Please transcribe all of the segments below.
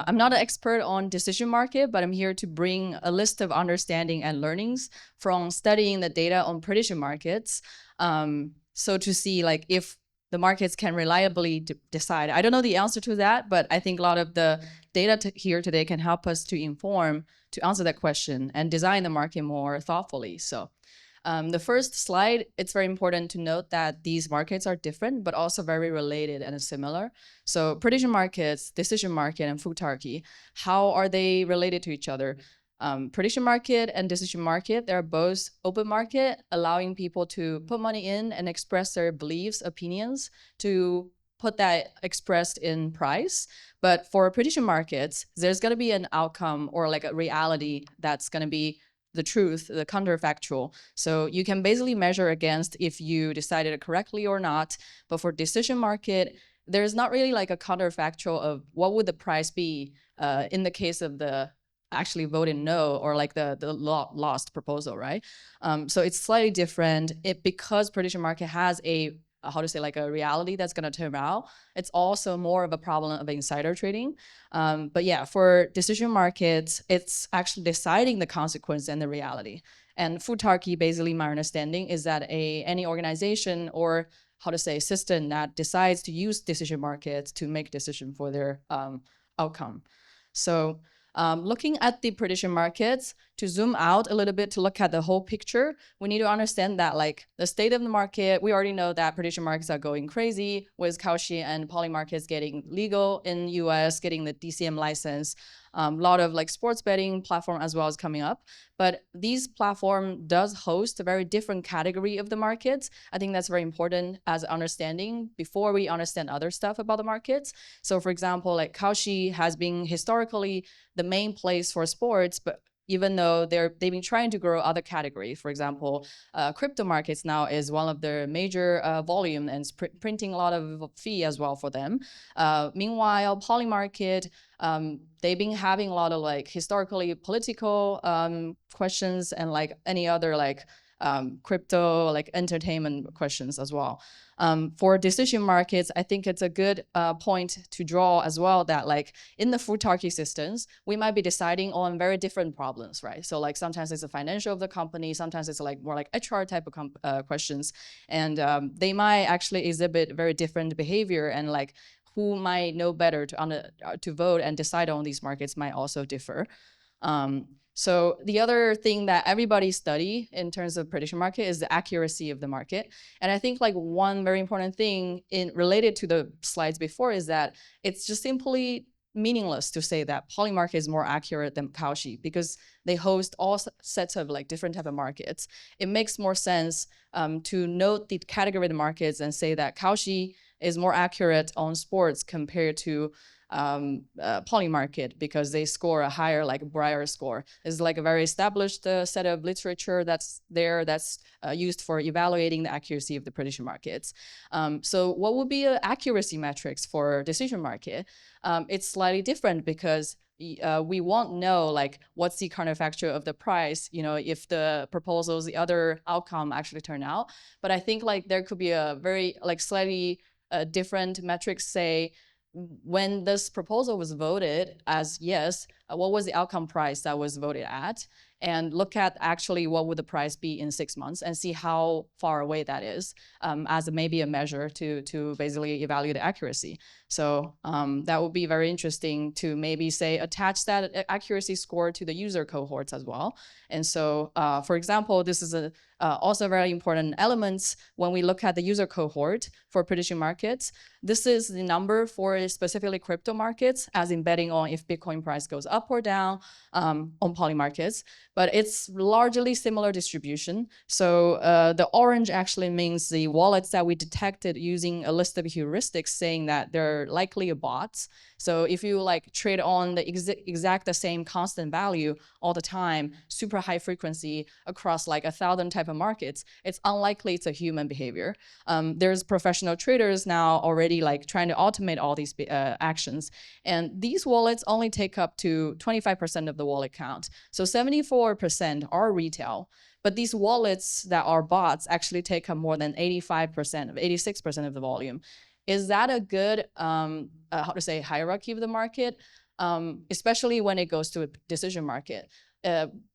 I'm not an expert on decision market, but I'm here to bring a list of understanding and learnings from studying the data on prediction markets. So to see like if the markets can reliably decide. I don't know the answer to that, but I think a lot of the data here today can help us to inform, to answer that question and design the market more thoughtfully. So the first slide, it's very important to note that these markets are different, but also very related and similar. So prediction markets, decision market, and Futarchy, how are they related to each other? Prediction market and decision market, they're both open market, allowing people to put money in and express their beliefs, opinions, to put that expressed in price. But for prediction markets, there's going to be an outcome or like a reality that's going to be the truth, the counterfactual. So you can basically measure against if you decided it correctly or not. But for decision market, there's not really like a counterfactual of what would the price be in the case of the actually voted no or like the lost proposal, right? So it's slightly different. Because prediction market has a how to say, like a reality that's going to turn out, it's also more of a problem of insider trading. But yeah, for decision markets, it's actually deciding the consequence and the reality. And Futarchy, basically my understanding is that any organization or how to say system that decides to use decision markets to make decision for their outcome. So looking at the prediction markets, to zoom out a little bit to look at the whole picture, we need to understand that like the state of the market, we already know that prediction markets are going crazy with Cauchy and poly markets getting legal in US, getting the DCM license. A lot of like sports betting platform as well is coming up. But these platform does host a very different category of the markets. I think that's very important as understanding before we understand other stuff about the markets. So for example, like Cauchy has been historically the main place for sports, but even though they've been trying to grow other categories. For example, crypto markets now is one of their major volume and printing a lot of fee as well for them. Meanwhile, poly market, they've been having a lot of like historically political questions and like any other like crypto, like entertainment questions as well. For decision markets, I think it's a good point to draw as well that like in the Futarchy systems, we might be deciding on very different problems, right? So like sometimes it's the financial of the company, sometimes it's like more like HR type of questions. And they might actually exhibit very different behavior, and like who might know better to vote and decide on these markets might also differ. So the other thing that everybody study in terms of prediction market is the accuracy of the market. And I think like one very important thing related to the slides before is that it's just simply meaningless to say that poly market is more accurate than Cauchy because they host all sets of like different type of markets. It makes more sense to note the category of the markets and say that Cauchy is more accurate on sports compared to poly market because they score a higher like Breyer score. It's like a very established set of literature that's there that's used for evaluating the accuracy of the prediction markets. So what would be accuracy metrics for decision market? It's slightly different because we won't know like what's the counterfactual of the price, you know, if the proposals, the other outcome actually turn out. But I think like there could be a very like slightly different metrics, say when this proposal was voted as yes, what was the outcome price that was voted at? And look at actually what would the price be in 6 months and see how far away that is as maybe a measure to basically evaluate the accuracy. So that would be very interesting to maybe say attach that accuracy score to the user cohorts as well. And so, for example, this is also very important elements when we look at the user cohort for prediction markets. This is the number for specifically crypto markets, as in betting on if Bitcoin price goes up or down on poly markets. But it's largely similar distribution. So the orange actually means the wallets that we detected using a list of heuristics saying that they're likely bots. So if you like trade on the exact the same constant value all the time, super high frequency across like 1,000 type of markets, it's unlikely it's a human behavior. There's professional traders now already like trying to automate all these actions. And these wallets only take up to 25% of the wallet count. So 74% are retail. But these wallets that are bots actually take up more than 85%, 86% of the volume. Is that a good, how to say, hierarchy of the market? especially when it goes to a decision market.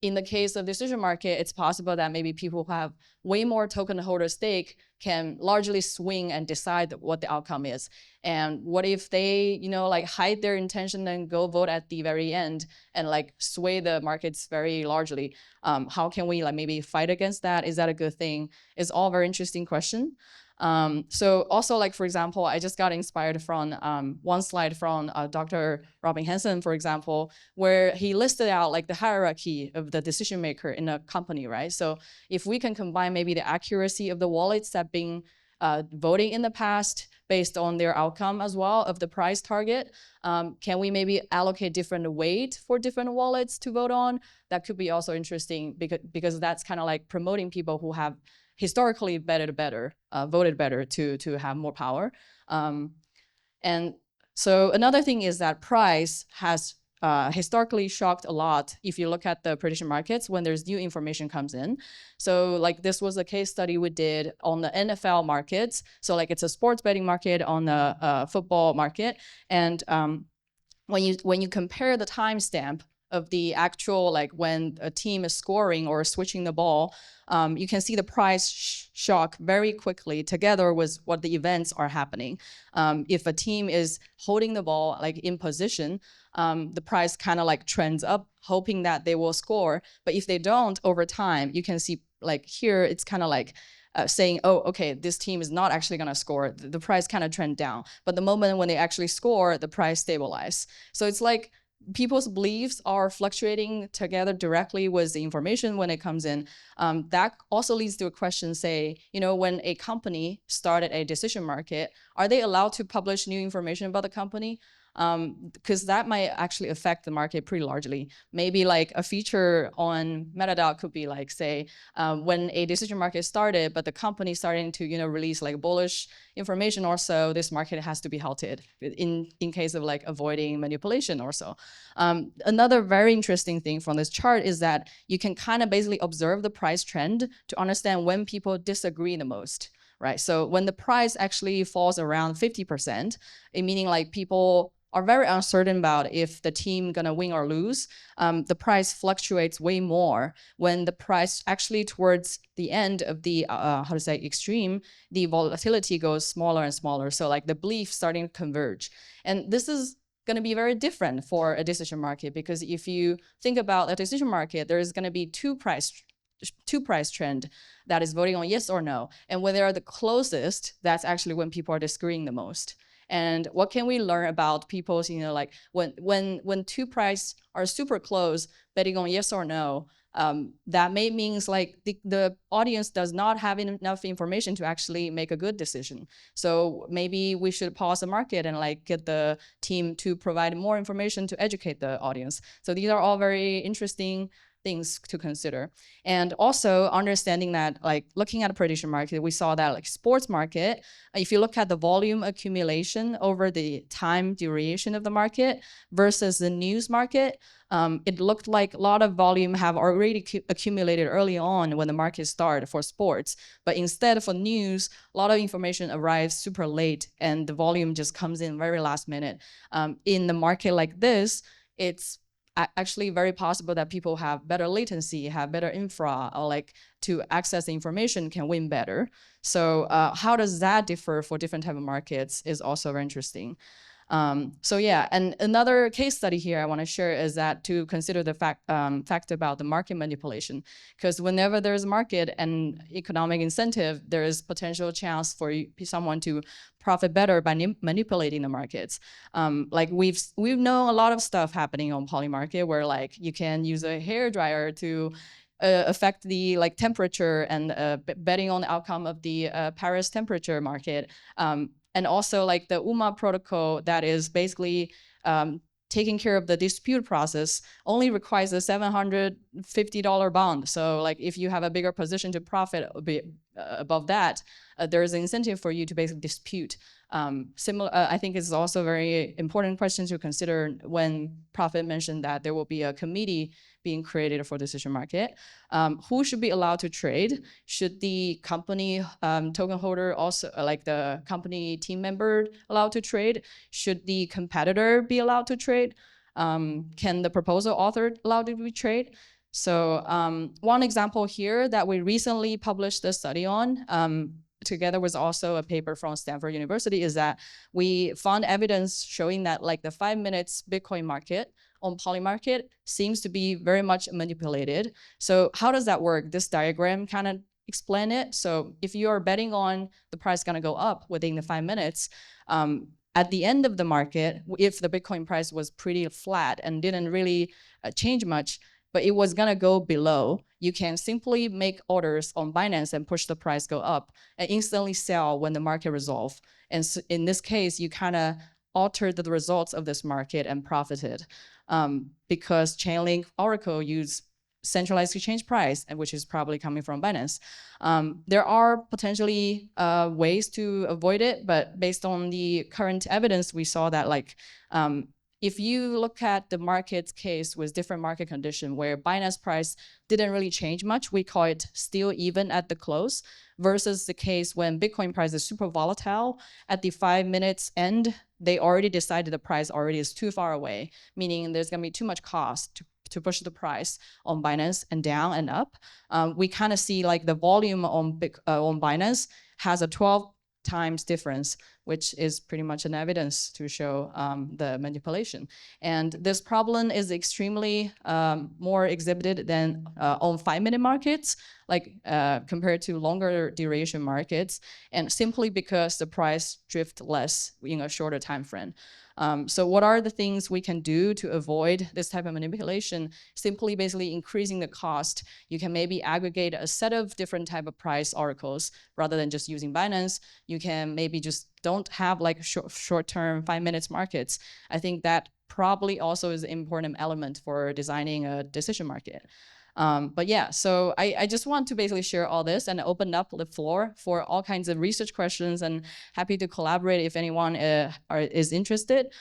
In the case of decision market, it's possible that maybe people who have way more token holder stake can largely swing and decide what the outcome is. And what if they, like hide their intention and go vote at the very end and like sway the markets very largely? How can we like maybe fight against that? Is that a good thing? It's all very interesting question. So also, like, for example, I just got inspired from one slide from Dr. Robin Hanson, for example, where he listed out like the hierarchy of the decision maker in a company, right? So if we can combine maybe the accuracy of the wallets that been voting in the past based on their outcome as well of the price target, can we maybe allocate different weight for different wallets to vote on? That could be also interesting because that's kind of like promoting people who have historically voted better to have more power. And so another thing is that price has historically shocked a lot if you look at the prediction markets when there's new information comes in. So like this was a case study we did on the NFL markets. So like it's a sports betting market on the football market. And when you compare the timestamp of the actual, like when a team is scoring or switching the ball, you can see the price shock very quickly together with what the events are happening. If a team is holding the ball like in position, the price kind of like trends up, hoping that they will score. But if they don't over time, you can see like here, it's kind of like saying, oh, okay, this team is not actually going to score. The price kind of trend down. But the moment when they actually score, the price stabilize. So it's like people's beliefs are fluctuating together directly with the information when it comes in. That also leads to a question, say, when a company started a decision market, are they allowed to publish new information about the company? Because that might actually affect the market pretty largely. Maybe like a feature on MetaDAO could be like, say, when a decision market started, but the company starting to release like bullish information or so, this market has to be halted in case of like avoiding manipulation or so. Another very interesting thing from this chart is that you can kind of basically observe the price trend to understand when people disagree the most. Right, so when the price actually falls around 50%, meaning like people are very uncertain about if the team gonna win or lose, the price fluctuates way more. When the price actually towards the end of the, extreme, the volatility goes smaller and smaller. So like the belief starting to converge. And this is gonna be very different for a decision market, because if you think about a decision market, there is gonna be two price trend that is voting on yes or no. And when they are the closest, that's actually when people are disagreeing the most. And what can we learn about people's, like when two prices are super close, betting on yes or no, that may means like the audience does not have enough information to actually make a good decision. So maybe we should pause the market and like get the team to provide more information to educate the audience. So these are all very interesting things to consider. And also understanding that, like looking at a prediction market, we saw that like sports market, if you look at the volume accumulation over the time duration of the market versus the news market, it looked like a lot of volume have already accumulated early on when the market started for sports. But instead for news, a lot of information arrives super late and the volume just comes in very last minute. In the market like this, it's actually very possible that people have better latency, have better infra, or like to access the information can win better. So how does that differ for different type of markets is also very interesting. So yeah, and another case study here I want to share is that to consider the fact about the market manipulation, because whenever there's a market and economic incentive, there is potential chance for someone to profit better by manipulating the markets. Like we've known a lot of stuff happening on Poly Market where like you can use a hair dryer to affect the like temperature and betting on the outcome of the Paris temperature market. And also like the UMA protocol that is basically taking care of the dispute process only requires a $750 bond. So like if you have a bigger position to profit above that, there is an incentive for you to basically dispute. I think it's also very important question to consider when Prophet mentioned that there will be a committee being created for decision market. Who should be allowed to trade? Should the company token holder also, like the company team member allowed to trade? Should the competitor be allowed to trade? can the proposal author allow to be trade? So one example here that we recently published a study on, together with also a paper from Stanford University, is that we found evidence showing that like the 5 minutes Bitcoin market on Polymarket seems to be very much manipulated. So how does that work? This diagram kind of explain it. So if you are betting on the price gonna go up within the 5 minutes, at the end of the market, if the Bitcoin price was pretty flat and didn't really change much, but it was gonna go below, you can simply make orders on Binance and push the price go up and instantly sell when the market resolve. And so in this case, you kind of altered the results of this market and profited because Chainlink Oracle use centralized exchange price, which is probably coming from Binance. There are potentially ways to avoid it, but based on the current evidence, we saw that like if you look at the market's case with different market condition where Binance price didn't really change much, we call it still even at the close, versus the case when Bitcoin price is super volatile, at the 5 minutes end, they already decided the price already is too far away, meaning there's gonna be too much cost to push the price on Binance and down and up. We kind of see like the volume on Binance has a 12 times difference, which is pretty much an evidence to show the manipulation. And this problem is extremely more exhibited than on 5-minute markets, like compared to longer duration markets, and simply because the price drift less in a shorter time frame. So what are the things we can do to avoid this type of manipulation? Simply basically increasing the cost. You can maybe aggregate a set of different type of price oracles rather than just using Binance. You can maybe just don't have like short-term 5 minutes markets. I think that probably also is an important element for designing a decision market. But yeah, so I just want to basically share all this and open up the floor for all kinds of research questions, and happy to collaborate if anyone is interested.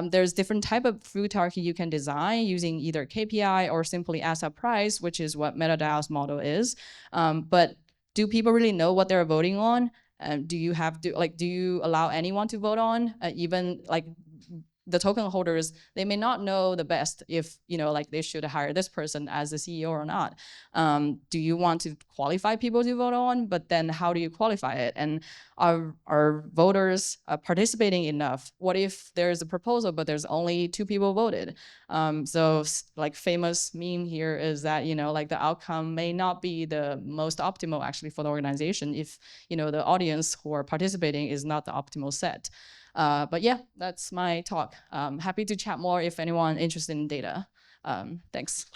There's different type of Futarchy you can design using either KPI or simply asset price, which is what MetaDAO's model is. But do people really know what they're voting on? Do you have to, like, do you allow anyone to vote on? Even like the token holders, they may not know the best if, you know, like they should hire this person as the CEO or not. Do you want to qualify people to vote on? But then how do you qualify it? And are voters participating enough? What if there's a proposal, but there's only 2 people voted? So like famous meme here is that, you know, like the outcome may not be the most optimal actually for the organization if, you know, the audience who are participating is not the optimal set. But yeah, that's my talk. Happy to chat more if anyone interested in data. Thanks.